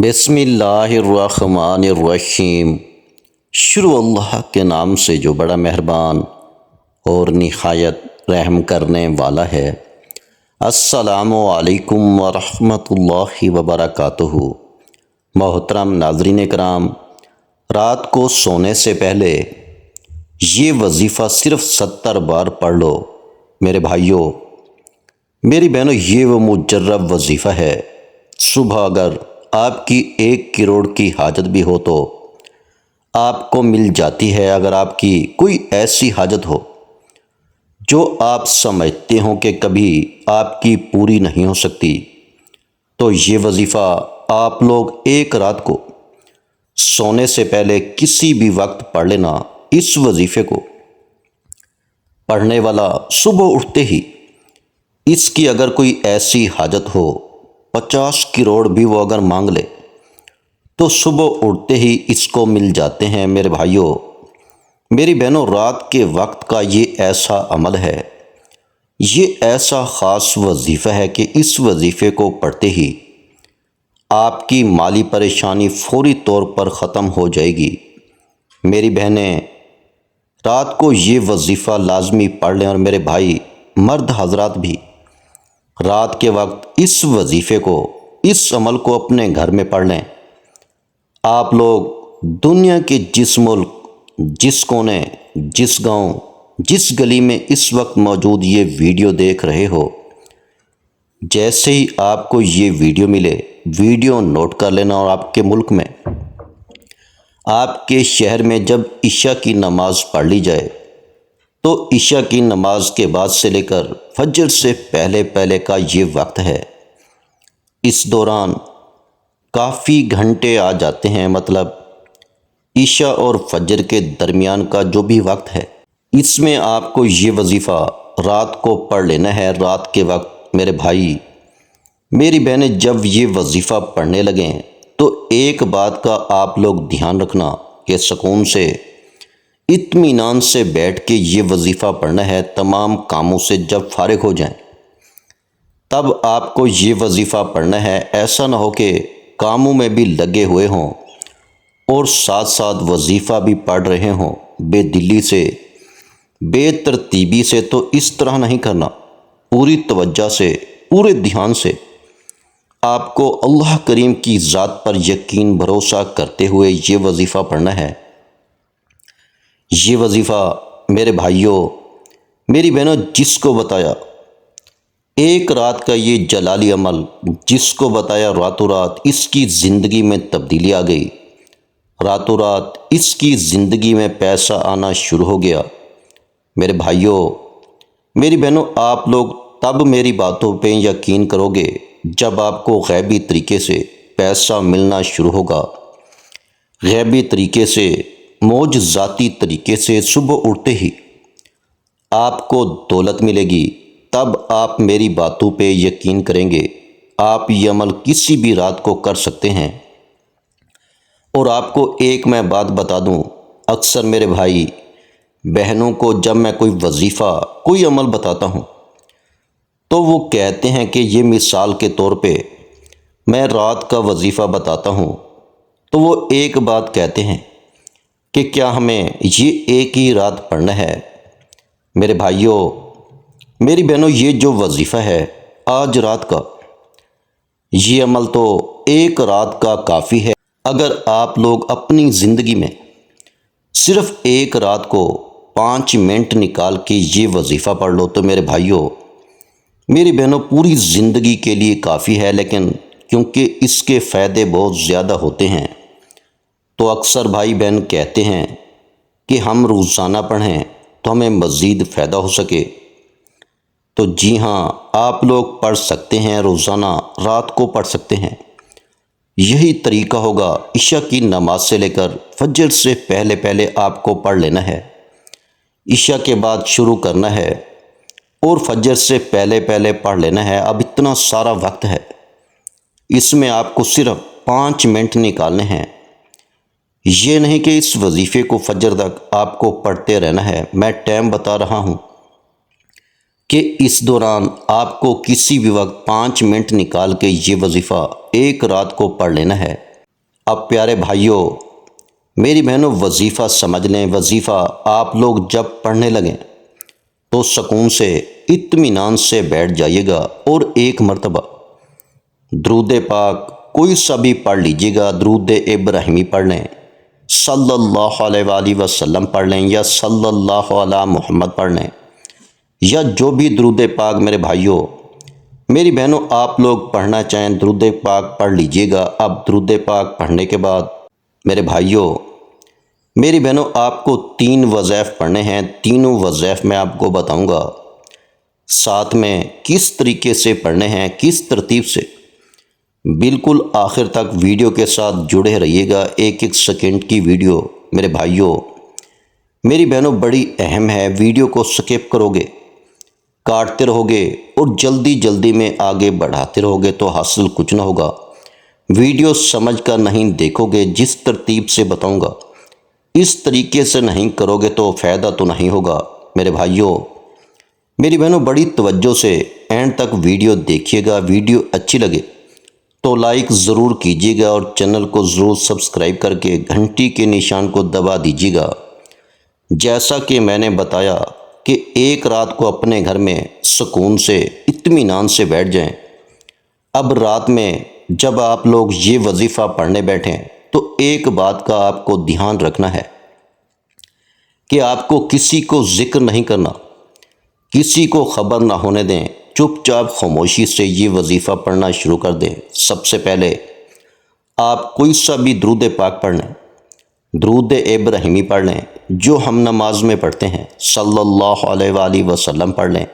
بسم اللہ الرحمن الرحیم۔ شروع اللہ کے نام سے جو بڑا مہربان اور نہایت رحم کرنے والا ہے۔ السلام علیکم ورحمۃ اللہ وبرکاتہ۔ محترم ناظرین کرام، رات کو سونے سے پہلے یہ وظیفہ صرف 70 بار پڑھ لو۔ میرے بھائیوں، میری بہنوں، یہ وہ مجرب وظیفہ ہے۔ صبح اگر آپ کی 1 کروڑ کی حاجت بھی ہو تو آپ کو مل جاتی ہے۔ اگر آپ کی کوئی ایسی حاجت ہو جو آپ سمجھتے ہوں کہ کبھی آپ کی پوری نہیں ہو سکتی، تو یہ وظیفہ آپ لوگ ایک رات کو سونے سے پہلے کسی بھی وقت پڑھ لینا۔ اس وظیفے کو پڑھنے والا صبح اٹھتے ہی اس کی اگر کوئی ایسی حاجت ہو، 50 کروڑ بھی وہ اگر مانگ لے تو صبح اٹھتے ہی اس کو مل جاتے ہیں۔ میرے بھائیوں، میری بہنوں، رات کے وقت کا یہ ایسا عمل ہے، یہ ایسا خاص وظیفہ ہے کہ اس وظیفے کو پڑھتے ہی آپ کی مالی پریشانی فوری طور پر ختم ہو جائے گی۔ میری بہنیں، رات کو یہ وظیفہ لازمی پڑھ لیں، اور میرے بھائی مرد حضرات بھی رات کے وقت اس وظیفے کو، اس عمل کو اپنے گھر میں پڑھ لیں۔ آپ لوگ دنیا کے جس ملک، جس کونے، جس گاؤں، جس گلی میں اس وقت موجود یہ ویڈیو دیکھ رہے ہو، جیسے ہی آپ کو یہ ویڈیو ملے، ویڈیو نوٹ کر لینا، اور آپ کے ملک میں، آپ کے شہر میں جب عشاء کی نماز پڑھ لی جائے تو عشاء کی نماز کے بعد سے لے کر فجر سے پہلے کا یہ وقت ہے۔ اس دوران کافی گھنٹے آ جاتے ہیں، مطلب عشاء اور فجر کے درمیان کا جو بھی وقت ہے، اس میں آپ کو یہ وظیفہ رات کو پڑھ لینا ہے۔ رات کے وقت میرے بھائی، میری بہنیں، جب یہ وظیفہ پڑھنے لگیں تو ایک بات کا آپ لوگ دھیان رکھنا کہ سکون سے، اطمینان سے بیٹھ کے یہ وظیفہ پڑھنا ہے۔ تمام کاموں سے جب فارغ ہو جائیں تب آپ کو یہ وظیفہ پڑھنا ہے۔ ایسا نہ ہو کہ کاموں میں بھی لگے ہوئے ہوں اور ساتھ ساتھ وظیفہ بھی پڑھ رہے ہوں، بے دلی سے، بے ترتیبی سے۔ تو اس طرح نہیں کرنا، پوری توجہ سے، پورے دھیان سے آپ کو اللہ کریم کی ذات پر یقین بھروسہ کرتے ہوئے یہ وظیفہ پڑھنا ہے۔ یہ وظیفہ میرے بھائیوں، میری بہنوں، جس کو بتایا ایک رات کا یہ جلالی عمل، جس کو بتایا راتوں رات اس کی زندگی میں تبدیلی آ گئی، راتوں رات اس کی زندگی میں پیسہ آنا شروع ہو گیا۔ میرے بھائیوں، میری بہنوں، آپ لوگ تب میری باتوں پہ یقین کرو گے جب آپ کو غیبی طریقے سے پیسہ ملنا شروع ہوگا، غیبی طریقے سے، معجزاتی طریقے سے صبح اٹھتے ہی آپ کو دولت ملے گی۔ تب آپ میری باتوں پہ یقین کریں گے۔ آپ یہ عمل کسی بھی رات کو کر سکتے ہیں۔ اور آپ کو ایک میں بات بتا دوں، اکثر میرے بھائی بہنوں کو جب میں کوئی وظیفہ، کوئی عمل بتاتا ہوں تو وہ کہتے ہیں کہ یہ مثال کے طور پہ میں رات کا وظیفہ بتاتا ہوں تو وہ ایک بات کہتے ہیں کہ کیا ہمیں یہ ایک ہی رات پڑھنا ہے؟ میرے بھائیوں، میری بہنوں، یہ جو وظیفہ ہے آج رات کا، یہ عمل تو ایک رات کا کافی ہے۔ اگر آپ لوگ اپنی زندگی میں صرف ایک رات کو 5 منٹ نکال کے یہ وظیفہ پڑھ لو تو میرے بھائیوں، میری بہنوں، پوری زندگی کے لیے کافی ہے۔ لیکن کیونکہ اس کے فائدے بہت زیادہ ہوتے ہیں تو اکثر بھائی بہن کہتے ہیں کہ ہم روزانہ پڑھیں تو ہمیں مزید فائدہ ہو سکے۔ تو جی ہاں، آپ لوگ پڑھ سکتے ہیں، روزانہ رات کو پڑھ سکتے ہیں۔ یہی طریقہ ہوگا، عشاء کی نماز سے لے کر فجر سے پہلے آپ کو پڑھ لینا ہے، عشاء کے بعد شروع کرنا ہے اور فجر سے پہلے پڑھ لینا ہے۔ اب اتنا سارا وقت ہے، اس میں آپ کو صرف 5 منٹ نکالنے ہیں۔ یہ نہیں کہ اس وظیفے کو فجر تک آپ کو پڑھتے رہنا ہے۔ میں ٹائم بتا رہا ہوں کہ اس دوران آپ کو کسی بھی وقت 5 منٹ نکال کے یہ وظیفہ ایک رات کو پڑھ لینا ہے۔ اب پیارے بھائیوں، میری بہنوں، وظیفہ سمجھ لیں۔ وظیفہ آپ لوگ جب پڑھنے لگیں تو سکون سے، اطمینان سے بیٹھ جائیے گا اور ایک مرتبہ درود پاک کوئی سا بھی پڑھ لیجیے گا۔ درود ابراہیمی پڑھ لیں، صلی اللہ علیہ وآلہ وسلم پڑھ لیں، یا صلی اللہ علی محمد پڑھ لیں، یا جو بھی درود پاک میرے بھائیوں میری بہنوں آپ لوگ پڑھنا چاہیں درود پاک پڑھ لیجیے گا۔ اب درود پاک پڑھنے کے بعد میرے بھائیوں میری بہنوں آپ کو 3 وظائف پڑھنے ہیں۔ تینوں وظائف میں آپ کو بتاؤں گا، ساتھ میں کس طریقے سے پڑھنے ہیں، کس ترتیب سے۔ بالکل آخر تک ویڈیو کے ساتھ جڑے رہیے گا۔ ایک ایک سیکنڈ کی ویڈیو میرے بھائیوں میری بہنوں بڑی اہم ہے۔ ویڈیو کو سکپ کرو گے، کاٹتے رہو گے اور جلدی جلدی میں آگے بڑھاتے رہو گے تو حاصل کچھ نہ ہوگا۔ ویڈیو سمجھ کر نہیں دیکھو گے، جس ترتیب سے بتاؤں گا اس طریقے سے نہیں کرو گے تو فائدہ تو نہیں ہوگا۔ میرے بھائیوں میری بہنوں بڑی توجہ سے اینڈ تک ویڈیو دیکھیے گا۔ ویڈیو اچھی لگے تو لائک ضرور کیجیے گا اور چینل کو ضرور سبسکرائب کر کے گھنٹی کے نشان کو دبا دیجیے گا۔ جیسا کہ میں نے بتایا کہ ایک رات کو اپنے گھر میں سکون سے، اطمینان سے بیٹھ جائیں۔ اب رات میں جب آپ لوگ یہ وظیفہ پڑھنے بیٹھیں تو ایک بات کا آپ کو دھیان رکھنا ہے کہ آپ کو کسی کو ذکر نہیں کرنا، کسی کو خبر نہ ہونے دیں۔ چپ چاپ خاموشی سے یہ وظیفہ پڑھنا شروع کر دیں۔ سب سے پہلے آپ کوئی سا بھی درود پاک پڑھ لیں، درود ابراہیمی پڑھ لیں جو ہم نماز میں پڑھتے ہیں، صلی اللہ علیہ وآلہ وسلم پڑھ لیں،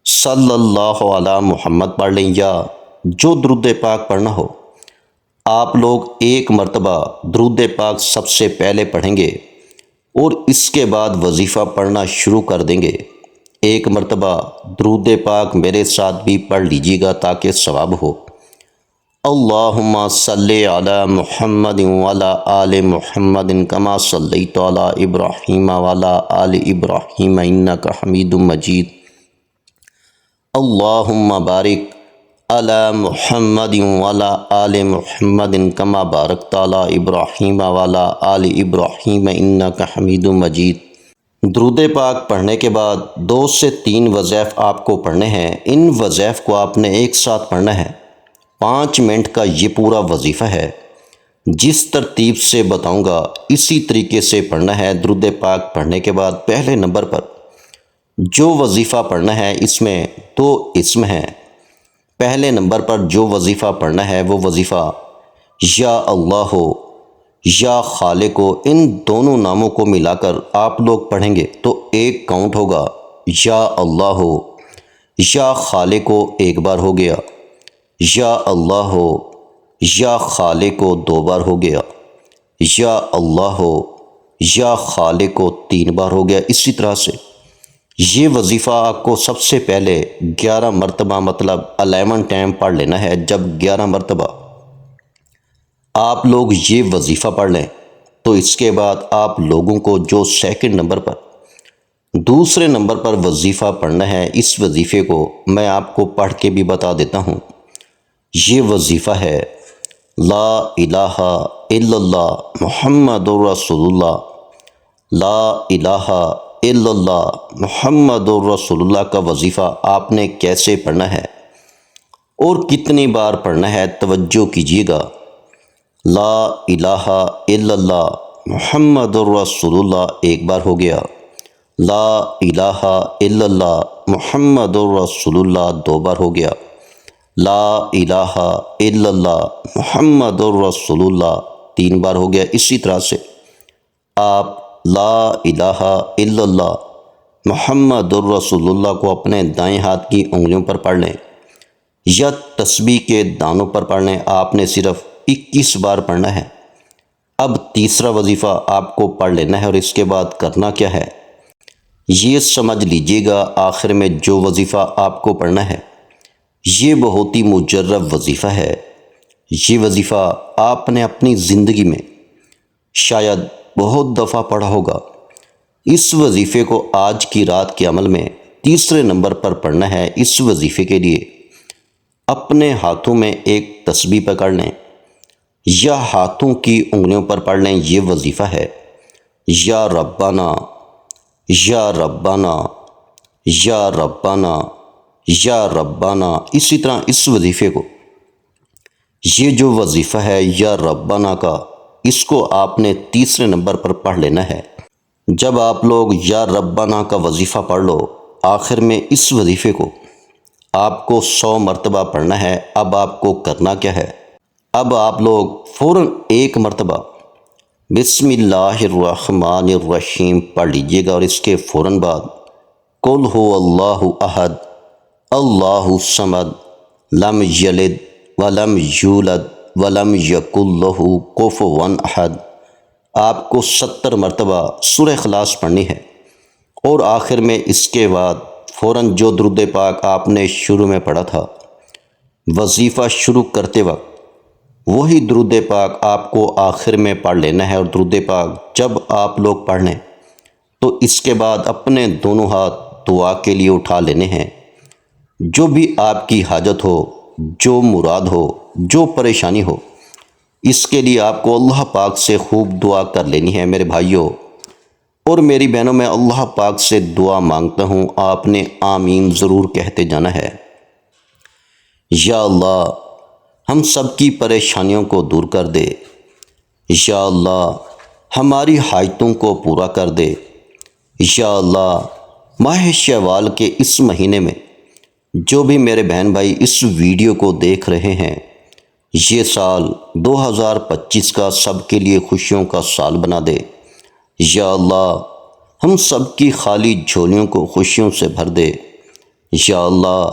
صلی اللہ علی محمد پڑھ لیں، یا جو درود پاک پڑھنا ہو آپ لوگ ایک مرتبہ درود پاک سب سے پہلے پڑھیں گے اور اس کے بعد وظیفہ پڑھنا شروع کر دیں گے۔ ایک مرتبہ درود پاک میرے ساتھ بھی پڑھ لیجیے گا تاکہ ثواب ہو۔ اللہم صلی علی محمد وعلی آل محمد کما صلیت علی ابراہیم وعلی آل ابراہیم انک حمید مجید۔ اللہم بارک علی محمد وعلی آل محمد کما بارکت علی ابراہیم وعلی آل ابراہیم انک حمید مجید۔ درود پاک پڑھنے کے بعد 2 سے 3 وظائف آپ کو پڑھنے ہیں۔ ان وظائف کو آپ نے ایک ساتھ پڑھنا ہے۔ 5 منٹ کا یہ پورا وظیفہ ہے۔ جس ترتیب سے بتاؤں گا اسی طریقے سے پڑھنا ہے۔ درود پاک پڑھنے کے بعد پہلے نمبر پر جو وظیفہ پڑھنا ہے، اس میں 2 اسم ہیں۔ پہلے نمبر پر جو وظیفہ پڑھنا ہے وہ وظیفہ یا اللہ ہو یا خالق ہو، ان دونوں ناموں کو ملا کر آپ لوگ پڑھیں گے تو ایک کاؤنٹ ہوگا۔ یا اللہ ہو یا خالق ہو ایک بار ہو گیا، یا اللہ ہو یا خالق ہو 2 بار ہو گیا، یا اللہ ہو یا خالق ہو 3 بار ہو گیا۔ اسی طرح سے یہ وظیفہ آپ کو سب سے پہلے 11 مرتبہ مطلب 11 ٹائم پڑھ لینا ہے۔ جب 11 مرتبہ آپ لوگ یہ وظیفہ پڑھ لیں تو اس کے بعد آپ لوگوں کو جو سیکنڈ نمبر پر، دوسرے نمبر پر وظیفہ پڑھنا ہے، اس وظیفے کو میں آپ کو پڑھ کے بھی بتا دیتا ہوں۔ یہ وظیفہ ہے لا الہ الا اللہ محمد رسول اللہ۔ لا الہ الا اللہ محمد رسول اللہ کا وظیفہ آپ نے کیسے پڑھنا ہے اور کتنی بار پڑھنا ہے، توجہ کیجیے گا۔ لا الہ الا اللہ محمد رسول اللہ ایک بار ہو گیا، لا الہ الا اللہ محمد رسول اللہ 2 بار ہو گیا، لا الہ الا اللہ محمد رسول اللہ 3 بار ہو گیا۔ اسی طرح سے آپ لا الہ الا اللہ محمد رسول اللہ کو اپنے دائیں ہاتھ کی انگلیوں پر پڑھ لیں یا تسبیح کے دانوں پر پڑھ لیں۔ آپ نے صرف 21 بار پڑھنا ہے۔ اب تیسرا وظیفہ آپ کو پڑھ لینا ہے اور اس کے بعد کرنا کیا ہے یہ سمجھ لیجیے گا۔ آخر میں جو وظیفہ آپ کو پڑھنا ہے یہ بہت ہی مجرب وظیفہ ہے۔ یہ وظیفہ آپ نے اپنی زندگی میں شاید بہت دفعہ پڑھا ہوگا۔ اس وظیفے کو آج کی رات کے عمل میں تیسرے نمبر پر پڑھنا ہے۔ اس وظیفے کے لیے اپنے ہاتھوں میں ایک تسبیح پکڑ لیں یا ہاتھوں کی انگلیوں پر پڑھ لیں، یہ وظیفہ ہے یا ربنا یا ربنا یا ربنا یا ربنا۔ اسی طرح اس وظیفے کو، یہ جو وظیفہ ہے یا ربنا کا، اس کو آپ نے تیسرے نمبر پر پڑھ لینا ہے۔ جب آپ لوگ یا ربنا کا وظیفہ پڑھ لو، آخر میں اس وظیفے کو آپ کو 100 مرتبہ پڑھنا ہے۔ اب آپ کو کرنا کیا ہے؟ اب آپ لوگ فوراً ایک مرتبہ بسم اللہ الرحمن الرحیم پڑھ لیجئے گا، اور اس کے فوراً بعد قل هو اللہ احد اللہ الصمد لم یلد ولم یولد ولم یکن لہ کفوا احد، آپ کو 70 مرتبہ سورہ اخلاص پڑھنی ہے۔ اور آخر میں اس کے بعد فوراً جو درود پاک آپ نے شروع میں پڑھا تھا، وظیفہ شروع کرتے وقت وہی درود پاک آپ کو آخر میں پڑھ لینا ہے۔ اور درود پاک جب آپ لوگ پڑھ لیں تو اس کے بعد اپنے دونوں ہاتھ دعا کے لیے اٹھا لینے ہیں۔ جو بھی آپ کی حاجت ہو، جو مراد ہو، جو پریشانی ہو، اس کے لیے آپ کو اللہ پاک سے خوب دعا کر لینی ہے۔ میرے بھائیوں اور میری بہنوں، میں اللہ پاک سے دعا مانگتا ہوں، آپ نے آمین ضرور کہتے جانا ہے۔ یا اللہ ہم سب کی پریشانیوں کو دور کر دے، یا اللہ ہماری حاجتوں کو پورا کر دے، یا اللہ ماہ شوال کے اس مہینے میں جو بھی میرے بہن بھائی اس ویڈیو کو دیکھ رہے ہیں، یہ سال 2025 کا سب کے لیے خوشیوں کا سال بنا دے۔ یا اللہ ہم سب کی خالی جھولیوں کو خوشیوں سے بھر دے۔ یا اللہ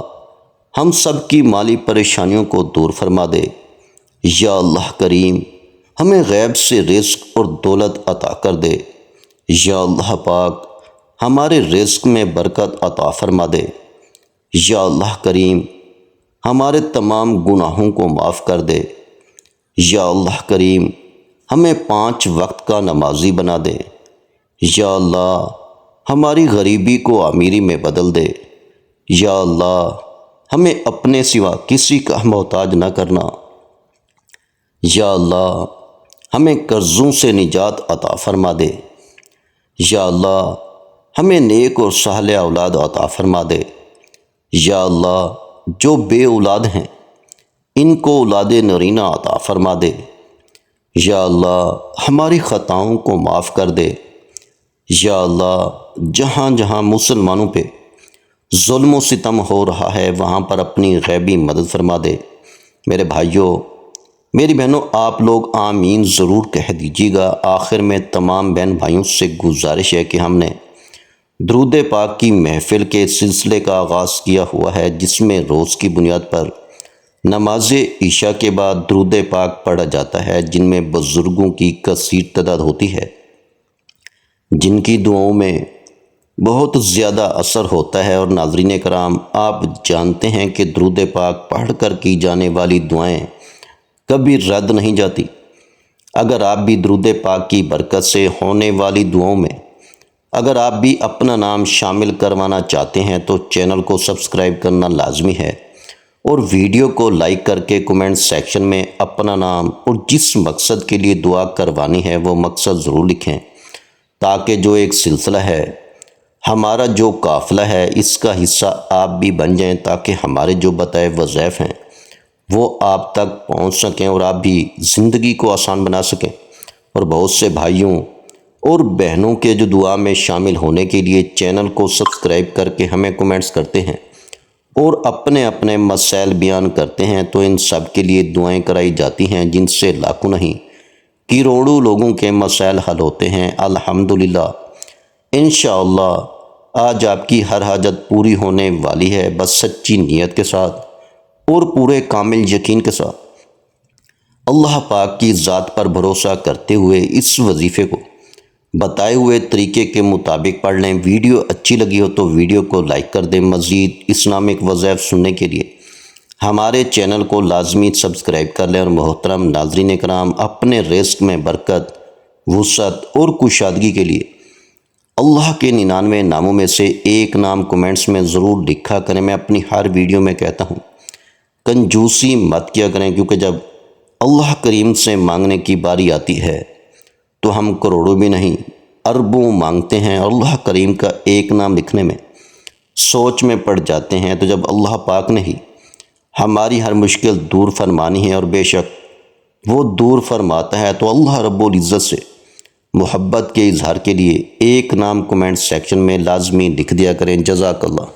ہم سب کی مالی پریشانیوں کو دور فرما دے۔ یا اللہ کریم ہمیں غیب سے رزق اور دولت عطا کر دے۔ یا اللہ پاک ہمارے رزق میں برکت عطا فرما دے۔ یا اللہ کریم ہمارے تمام گناہوں کو معاف کر دے۔ یا اللہ کریم ہمیں 5 وقت کا نمازی بنا دے۔ یا اللہ ہماری غریبی کو امیری میں بدل دے۔ یا اللہ ہمیں اپنے سوا کسی کا محتاج نہ کرنا۔ یا اللہ ہمیں قرضوں سے نجات عطا فرما دے۔ یا اللہ ہمیں نیک اور صالح اولاد عطا فرما دے۔ یا اللہ جو بے اولاد ہیں ان کو اولاد نرینہ عطا فرما دے۔ یا اللہ ہماری خطاؤں کو معاف کر دے۔ یا اللہ جہاں جہاں مسلمانوں پہ ظلم و ستم ہو رہا ہے وہاں پر اپنی غیبی مدد فرما دے۔ میرے بھائیوں میری بہنوں، آپ لوگ آمین ضرور کہہ دیجیے گا۔ آخر میں تمام بہن بھائیوں سے گزارش ہے کہ ہم نے درود پاک کی محفل کے سلسلے کا آغاز کیا ہوا ہے، جس میں روز کی بنیاد پر نماز عشاء کے بعد درود پاک پڑھا جاتا ہے، جن میں بزرگوں کی کثیر تعداد ہوتی ہے، جن کی دعاؤں میں بہت زیادہ اثر ہوتا ہے۔ اور ناظرین کرام، آپ جانتے ہیں کہ درود پاک پڑھ کر کی جانے والی دعائیں کبھی رد نہیں جاتی۔ اگر آپ بھی درود پاک کی برکت سے ہونے والی دعاؤں میں اگر آپ بھی اپنا نام شامل کروانا چاہتے ہیں تو چینل کو سبسکرائب کرنا لازمی ہے، اور ویڈیو کو لائک کر کے کومنٹ سیکشن میں اپنا نام اور جس مقصد کے لیے دعا کروانی ہے وہ مقصد ضرور لکھیں، تاکہ جو ایک سلسلہ ہے، ہمارا جو قافلہ ہے، اس کا حصہ آپ بھی بن جائیں، تاکہ ہمارے جو بتائے وظائف ہیں وہ آپ تک پہنچ سکیں اور آپ بھی زندگی کو آسان بنا سکیں۔ اور بہت سے بھائیوں اور بہنوں کے جو دعا میں شامل ہونے کے لیے چینل کو سبسکرائب کر کے ہمیں کومنٹس کرتے ہیں اور اپنے اپنے مسائل بیان کرتے ہیں، تو ان سب کے لیے دعائیں کرائی جاتی ہیں، جن سے لاکھوں نہیں کروڑوں لوگوں کے مسائل حل ہوتے ہیں۔ الحمدللہ انشاءاللہ آج آپ کی ہر حاجت پوری ہونے والی ہے، بس سچی نیت کے ساتھ اور پورے کامل یقین کے ساتھ اللہ پاک کی ذات پر بھروسہ کرتے ہوئے اس وظیفے کو بتائے ہوئے طریقے کے مطابق پڑھ لیں۔ ویڈیو اچھی لگی ہو تو ویڈیو کو لائک کر دیں۔ مزید اسلامک وظائف سننے کے لیے ہمارے چینل کو لازمی سبسکرائب کر لیں۔ اور محترم ناظرین کرام، اپنے رزق میں برکت، وسعت اور کشادگی کے لیے اللہ کے 99 ناموں میں سے ایک نام کومنٹس میں ضرور لکھا کریں۔ میں اپنی ہر ویڈیو میں کہتا ہوں کنجوسی مت کیا کریں، کیونکہ جب اللہ کریم سے مانگنے کی باری آتی ہے تو ہم کروڑوں بھی نہیں اربوں مانگتے ہیں، اور اللہ کریم کا ایک نام لکھنے میں سوچ میں پڑ جاتے ہیں۔ تو جب اللہ پاک نے ہی ہماری ہر مشکل دور فرمانی ہے، اور بے شک وہ دور فرماتا ہے، تو اللہ رب العزت سے محبت کے اظہار کے لیے ایک نام کمنٹ سیکشن میں لازمی لکھ دیا کریں۔ جزاک اللہ۔